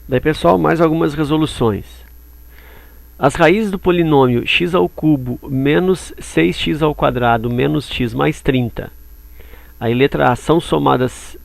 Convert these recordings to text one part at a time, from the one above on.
Daí, pessoal, mais algumas resoluções. As raízes do polinômio x ao cubo menos 6x ao quadrado menos x mais 30. Aí, letra A, são somadas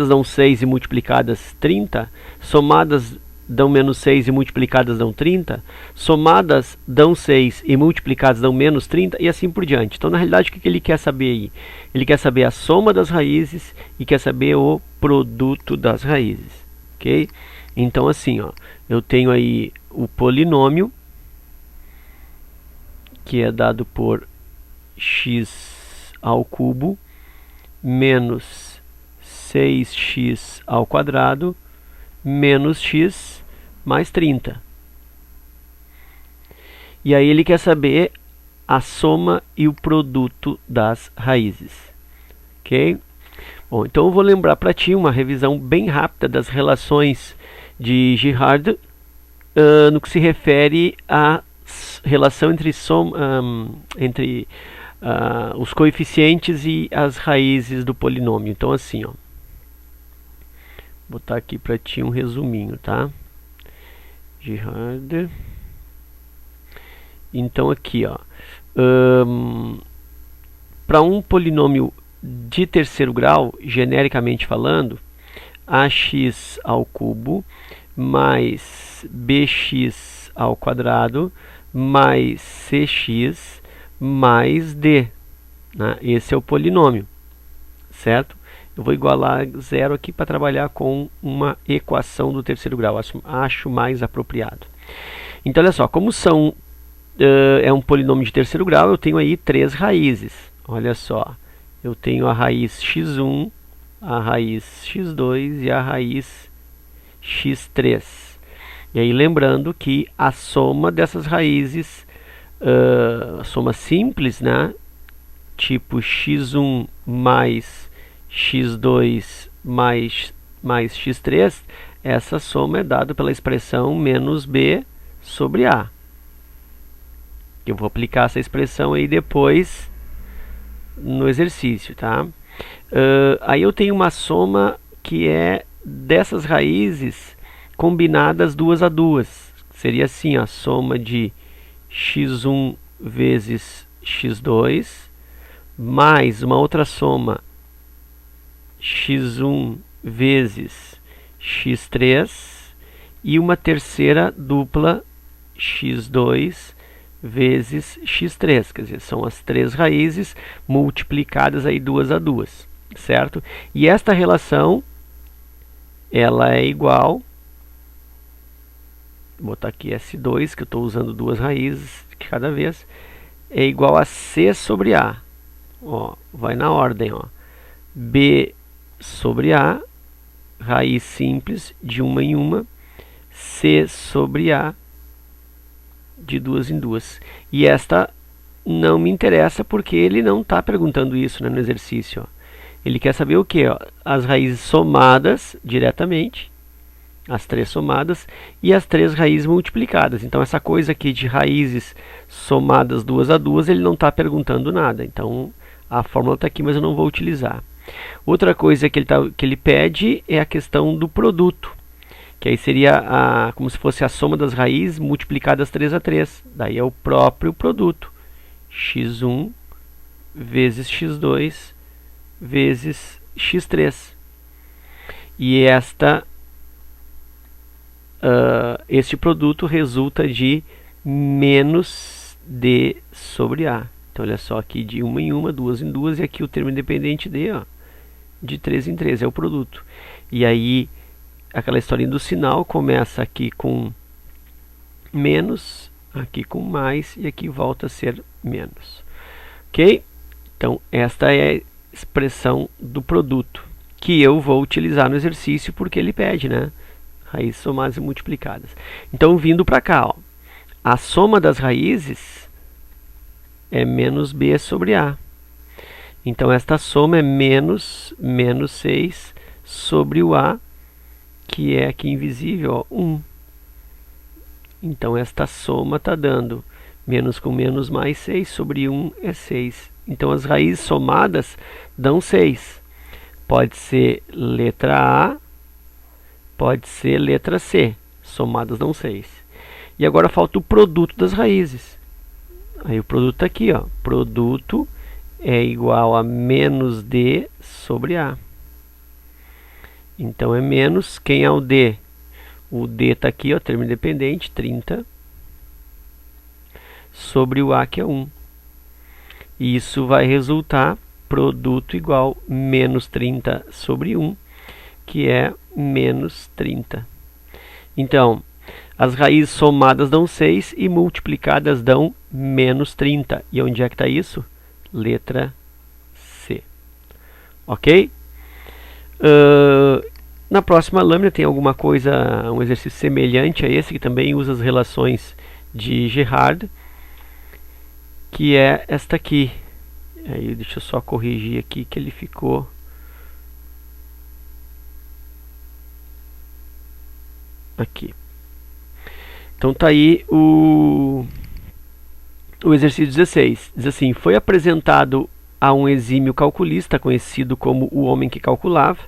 dão 6 e multiplicadas 30. Somadas dão menos 6 e multiplicadas dão 30. Somadas dão 6 e multiplicadas dão menos 30 e assim por diante. Então, na realidade, o que ele quer saber aí? Ele quer saber a soma das raízes e quer saber o produto das raízes. Ok? Então, assim, ó, eu tenho aí o polinômio, que é dado por x ao cubo menos 6x ao quadrado menos x mais 30. E aí ele quer saber a soma e o produto das raízes. Ok? Bom, então eu vou lembrar para ti uma revisão bem rápida das relações de Girard no que se refere à relação entre os coeficientes e as raízes do polinômio. Então, assim, ó, vou botar aqui para ti um resuminho, tá? Girard. Então, aqui, ó, para um polinômio de terceiro grau, genericamente falando, ax ao cubo mais bx ao quadrado mais cx mais d. Né? Esse é o polinômio, certo? Eu vou igualar zero aqui para trabalhar com uma equação do terceiro grau. Acho mais apropriado. Então, olha só, como é um polinômio de terceiro grau, eu tenho aí 3 raízes. Olha só, eu tenho a raiz x1, a raiz x2 e a raiz x3. E aí, lembrando que a soma dessas raízes, a soma simples, né? Tipo x1 mais x2 mais x3, essa soma é dada pela expressão menos b sobre a. Eu vou aplicar essa expressão aí depois no exercício, tá? Aí eu tenho uma soma que é dessas raízes combinadas duas a duas. Seria assim, a soma de x1 vezes x2 mais uma outra soma x1 vezes x3 e uma terceira dupla x2 vezes x3, quer dizer, são as 3 raízes multiplicadas aí duas a duas, certo? E esta relação, ela é igual, vou botar aqui S2, que eu estou usando 2 raízes de cada vez, é igual a C sobre A. Ó, vai na ordem, ó. B sobre A, raiz simples de uma em uma, C sobre A, de duas em duas. E esta não me interessa porque ele não está perguntando isso, né, no exercício. Ó. Ele quer saber o que? As raízes somadas diretamente, as 3 somadas, e as 3 raízes multiplicadas. Então, essa coisa aqui de raízes somadas duas a duas, ele não está perguntando nada. Então, a fórmula está aqui, mas eu não vou utilizar. Outra coisa que ele pede é a questão do produto, que aí seria como se fosse a soma das raízes multiplicadas 3 a 3. Daí é o próprio produto. x1 vezes x2 vezes x3. E este produto resulta de menos d sobre a. Então, olha só, aqui de uma em uma, duas em duas, e aqui o termo independente d, ó, de 3 em 3, é o produto. E aí, aquela historinha do sinal começa aqui com menos, aqui com mais, e aqui volta a ser menos. Ok? Então, esta é a expressão do produto, que eu vou utilizar no exercício, porque ele pede, né? Raízes somadas e multiplicadas. Então, vindo para cá, ó, a soma das raízes é menos b sobre a. Então, esta soma é menos 6 sobre o a, que é aqui invisível, ó, 1. Então, esta soma está dando menos com menos mais 6 sobre 1 é 6. Então, as raízes somadas dão 6. Pode ser letra A Pode ser letra C, somadas dão 6. E agora falta o produto das raízes. Aí o produto está aqui, ó. Produto é igual a menos D sobre A. Então é menos, quem é o D? O D está aqui, ó, termo independente, 30, sobre o A, que é 1. E isso vai resultar produto igual menos 30 sobre 1, que é menos 30. Então, as raízes somadas dão 6 e multiplicadas dão menos 30. E onde é que está isso? Letra C. Ok? Na próxima lâmina tem alguma coisa, um exercício semelhante a esse, que também usa as relações de Girard, que é esta aqui. Aí deixa eu só corrigir aqui que ele ficou... aqui. Então tá aí o exercício 16. Diz assim: foi apresentado a um exímio calculista, conhecido como o homem que calculava,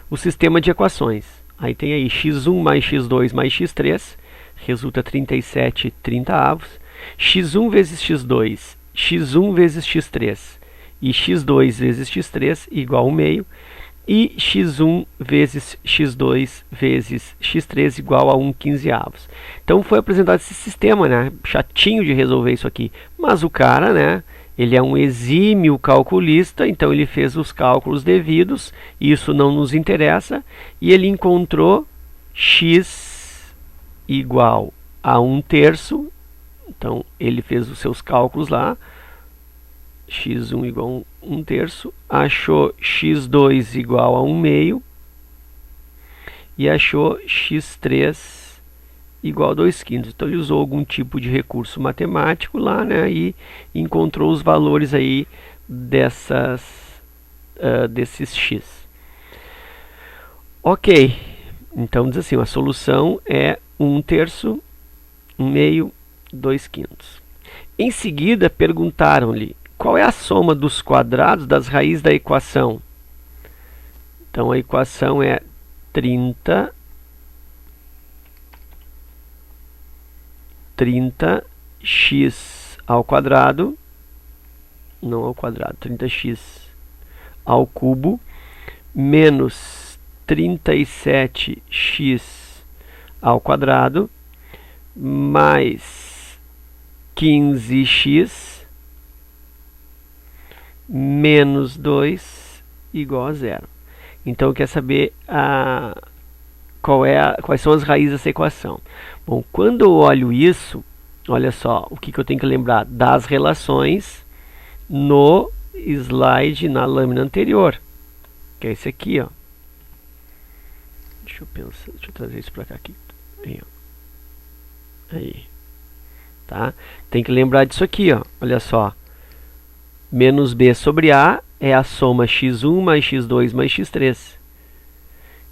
o sistema de equações. Aí tem aí x1 mais x2 mais x3, resulta 37/30. x1 vezes x2, x1 vezes x3 e x2 vezes x3 igual a 1/2. E x1 vezes x2 vezes x3 igual a 1/15. Então foi apresentado esse sistema, né? Chatinho de resolver isso aqui. Mas o cara, né? Ele é um exímio calculista, então ele fez os cálculos devidos. Isso não nos interessa. E ele encontrou x igual a 1/3. Então ele fez os seus cálculos lá. x1 igual a 1/3, achou x2 igual a 1/2 e achou x3 igual a 2/5. Então ele usou algum tipo de recurso matemático lá, né, e encontrou os valores aí desses x. Ok, então diz assim, a solução é 1/3, 1/2, 2/5. Em seguida perguntaram-lhe qual é a soma dos quadrados das raízes da equação. Então a equação é 30x ao quadrado, não ao quadrado, 30x ao cubo, menos 37x ao quadrado, mais 15x menos 2 igual a 0. Então quer saber quais são as raízes dessa equação. Bom, quando eu olho isso, olha só, o que eu tenho que lembrar das relações no slide, na lâmina anterior, que é esse aqui, ó. Deixa eu trazer isso para cá aqui. Aí, ó. Aí. Tá? Tem que lembrar disso aqui, ó. Olha só. Menos b sobre a é a soma x1 mais x2 mais x3.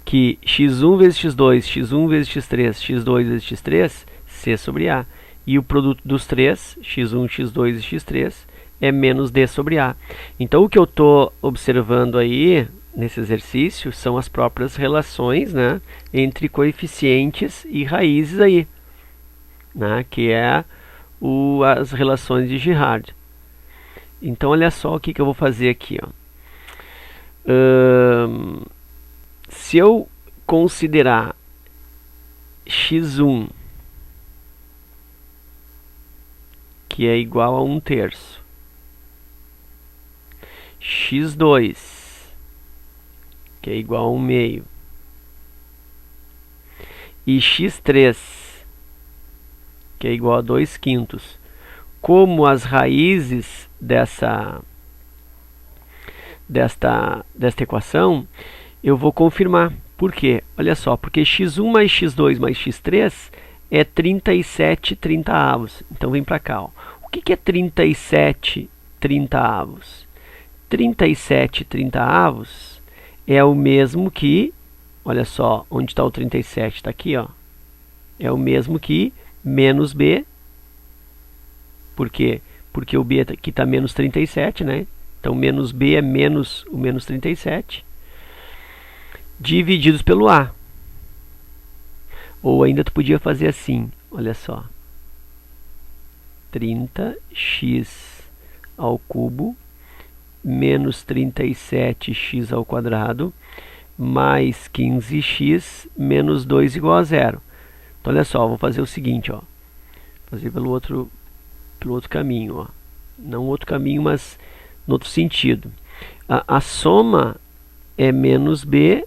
Que x1 vezes x2, x1 vezes x3, x2 vezes x3, c sobre a. E o produto dos três, x1, x2 e x3, é menos d sobre a. Então o que eu estou observando aí nesse exercício são as próprias relações, né, entre coeficientes e raízes aí, né, que é as relações de Girard. Então olha só o que eu vou fazer aqui, ó. Se eu considerar x1 que é igual a 1/3, x2 que é igual a 1/2 e x3 que é igual a 2/5 como as raízes desta equação, eu vou confirmar. Por quê? Olha só, porque x1 mais x2 mais x3 é 37/30. Então vem para cá, ó. O que é 37/30? 37/30 é o mesmo que, olha só, onde está o 37? Está aqui, ó. É o mesmo que menos b. Por quê? Porque o b aqui está menos 37, né? Então menos b é menos o menos 37, divididos pelo a. Ou ainda tu podia fazer assim, olha só. 30x ao cubo menos 37x ao quadrado mais 15x menos 2 igual a zero. Então olha só, vou fazer o seguinte, ó. Fazer pelo outro caminho, ó. Não outro caminho, mas no outro sentido. A soma é menos b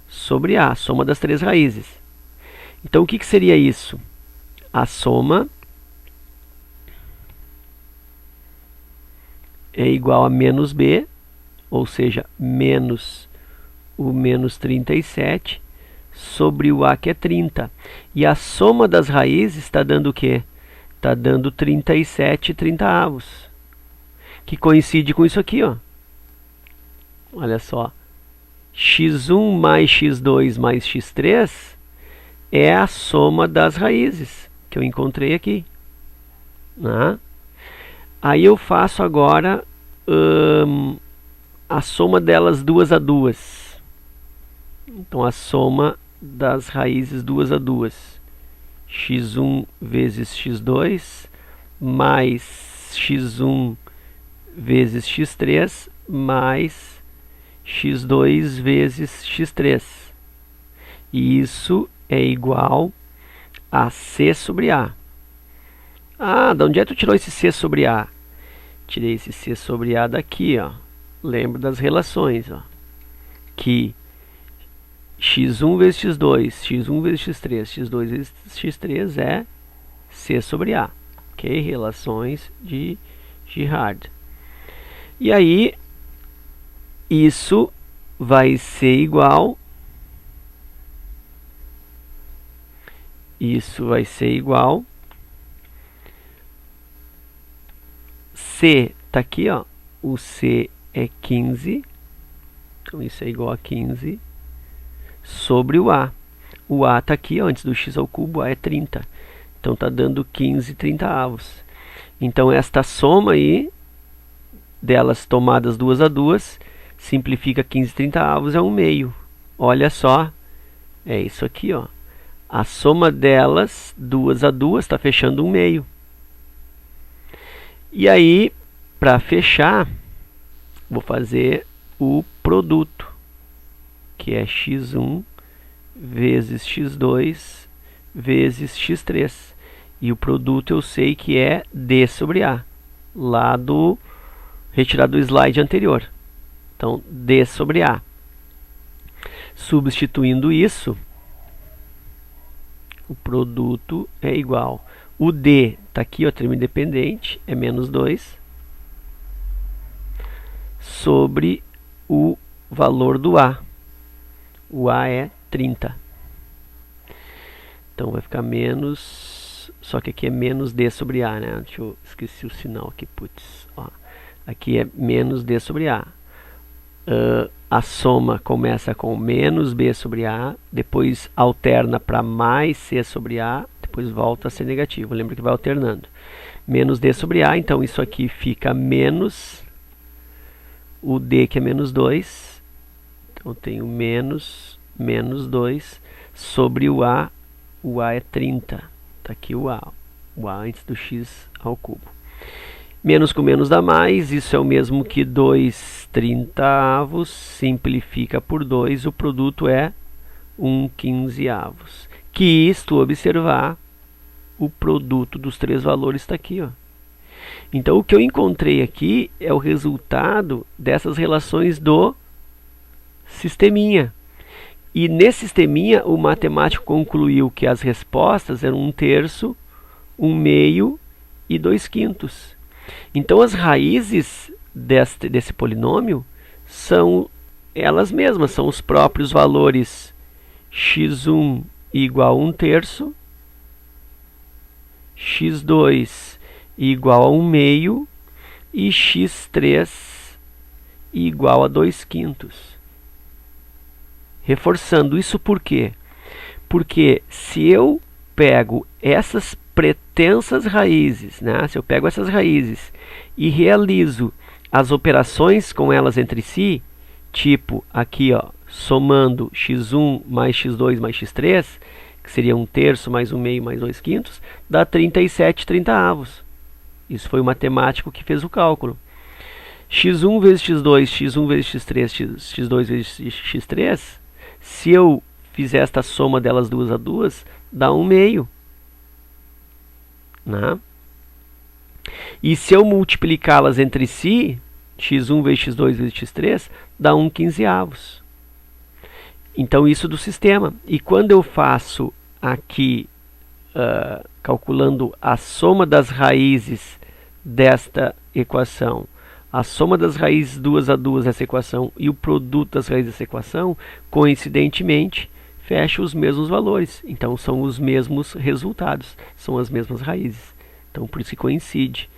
sobre a soma das três raízes. Então o que seria isso? A soma é igual a menos b, ou seja, menos o menos 37 sobre o a, que é 30. E a soma das raízes está dando o quê? Está dando 37/30, que coincide com isso aqui, ó. Olha só. x1 mais x2 mais x3 é a soma das raízes que eu encontrei aqui, né? Aí eu faço agora a soma delas duas a duas. Então a soma das raízes duas a duas. x1 vezes x2 mais x1 vezes x3 mais x2 vezes x3. E isso é igual a c sobre a. Ah, de onde é que tu tirou esse c sobre a? Tirei esse c sobre a daqui, ó. Lembra das relações, ó. Que x1 vezes x2, x1 vezes x3, x2 vezes x3 é c sobre a. Ok? Relações de Girard. E aí, isso vai ser igual... Isso vai ser igual... C está aqui, ó. O C é 15. Então, isso é igual a 15 sobre o A. O A está aqui, ó, antes do x ao cubo, A é 30. Então, está dando 15/30. Então, esta soma aí, delas tomadas duas a duas, simplifica 15/30 é 1/2. Olha só, é isso aqui, ó. A soma delas, duas a duas, está fechando 1/2. E aí, para fechar, vou fazer o produto, que é x1 vezes x2 vezes x3. E o produto eu sei que é d sobre a, lá do retirado do slide anterior. Então, d sobre a. Substituindo isso, o produto é igual. O d está aqui, ó, termo independente, é menos 2 sobre o valor do a. O a é 30. Então vai ficar menos, só que aqui é menos d sobre a, né? Deixa eu esqueci o sinal aqui, putz. Ó, aqui é menos d sobre a. A soma começa com menos b sobre a, depois alterna para mais c sobre a, depois volta a ser negativo. Lembra que vai alternando. Menos d sobre a, então isso aqui fica menos o d, que é menos 2. Então eu tenho menos 2 sobre o a. O a é 30. Está aqui o a antes do x ao cubo. Menos com menos dá mais, isso é o mesmo que 2/30, simplifica por 2, o produto é 1/15. Que, se tu observar, o produto dos três valores está aqui, ó. Então, o que eu encontrei aqui é o resultado dessas relações do sisteminha. E nesse sisteminha, o matemático concluiu que as respostas eram 1/3, 1/2 e 2/5. Então, as raízes desse polinômio são elas mesmas, são os próprios valores x1 igual a 1/3, x2 igual a 1/2 e x3 igual a 2/5. Reforçando isso por quê? Porque se eu pego essas pretensas raízes, né? Se eu pego essas raízes e realizo as operações com elas entre si, tipo aqui, ó, somando x1 mais x2 mais x3, que seria 1/3 mais 1/2 mais 2/5, dá 37/30. Isso foi o matemático que fez o cálculo. x1 vezes x2, x1 vezes x3, x2 vezes x3, se eu fizer esta soma delas duas a duas, dá 1/2. Né? E se eu multiplicá-las entre si, x1 vezes x2 vezes x3, dá 1/15. Então isso do sistema. E quando eu faço aqui, calculando a soma das raízes desta equação, a soma das raízes duas a duas dessa equação e o produto das raízes dessa equação, coincidentemente, fecha os mesmos valores. Então são os mesmos resultados, são as mesmas raízes. Então por isso que coincide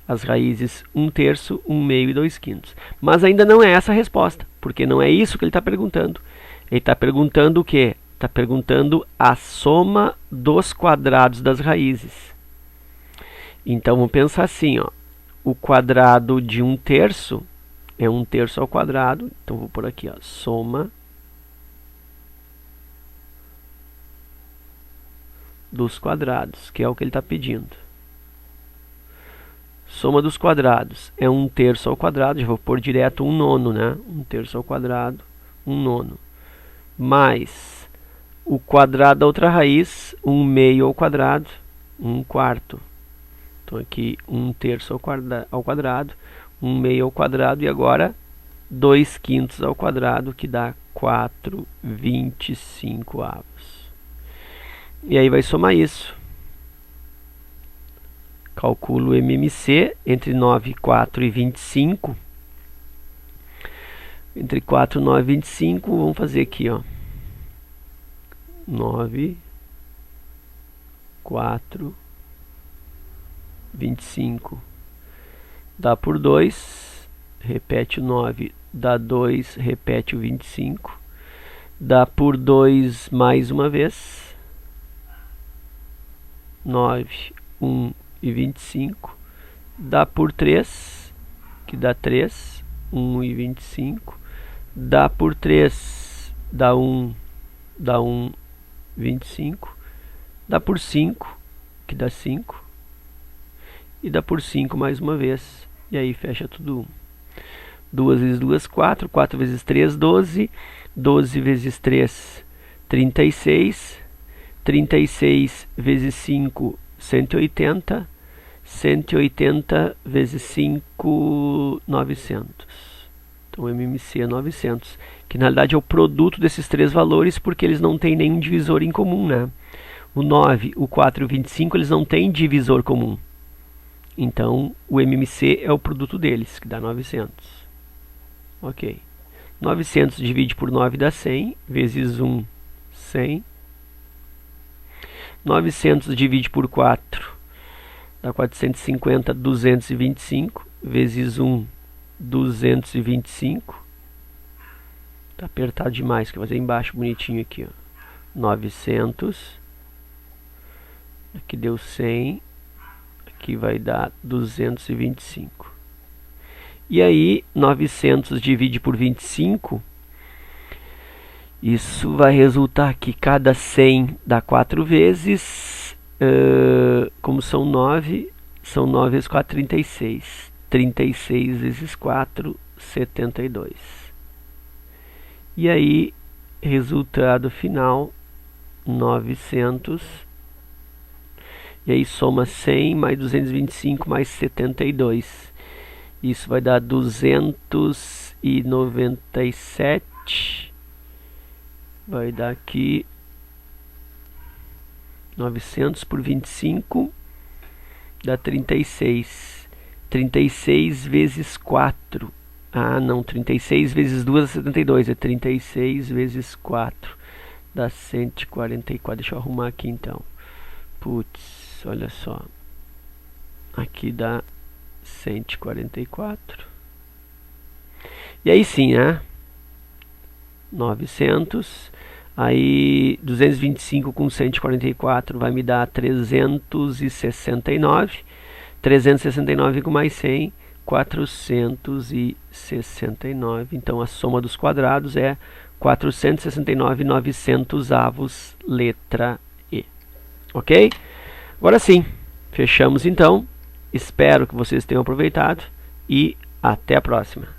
as raízes 1/3, 1/2 e 2/5. Mas ainda não é essa a resposta, porque não é isso que ele está perguntando. Ele está perguntando o quê? Está perguntando a soma dos quadrados das raízes. Então vamos pensar assim, ó. O quadrado de 1/3 é 1/3 ao quadrado. Então vou por aqui, ó, soma dos quadrados, que é o que ele está pedindo. Soma dos quadrados é 1/3 ao quadrado, já vou pôr direto 1/9, né? 1/3 ao quadrado, 1/9. Mais o quadrado da outra raiz, 1/2 ao quadrado, 1/4. Então aqui 1/3 ao quadrado, 1/2 ao quadrado e agora 2/5 ao quadrado, que dá 4/25. E aí vai somar isso. Calculo o MMC entre 9, 4 e 25. Entre 4, 9 e 25, vamos fazer aqui, ó. 9, 4, 25. Dá por 2, repete o 9, dá 2, repete o 25. Dá por 2 mais uma vez. 9, 1 e 25. Dá por 3, que dá 3, 1 e 25. Dá por 3, dá 1, 25. Dá por 5, que dá 5. E dá por 5 mais uma vez. E aí fecha tudo 1. 2 vezes 2, 4. 4 vezes 3, 12. 12 vezes 3, 36. 36 vezes 5, 180. 180 vezes 5, 900. Então o MMC é 900. Que na realidade é o produto desses três valores, porque eles não têm nenhum divisor em comum, né? O 9, o 4 e o 25, eles não têm divisor comum. Então o MMC é o produto deles, que dá 900. Ok. 900 divide por 9 dá 100, vezes 1, 100. 900 divide por 4 dá 450, 225, vezes 1, 225. Tá apertado demais, que eu vou fazer embaixo bonitinho aqui, ó. 900. Aqui deu 100. Aqui vai dar 225. E aí, 900 divide por 25. Isso vai resultar que cada 100 dá 4 vezes. Como são 9 vezes 4, 36. 36 vezes 4, 72. E aí, resultado final, 900. E aí soma 100 mais 225 mais 72. Isso vai dar 297. Vai dar aqui 900 por 25 dá 36. 36 vezes 4. Ah, não, 36 vezes 2 é 72. É 36 vezes 4. Dá 144. Deixa eu arrumar aqui então. Putz, olha só. Aqui dá 144. E aí sim, né? 900. Aí 225 com 144 vai me dar 369. 369 com mais 100, 469. Então a soma dos quadrados é 469/900, letra Ok? Agora sim, fechamos então. Espero que vocês tenham aproveitado e até a próxima.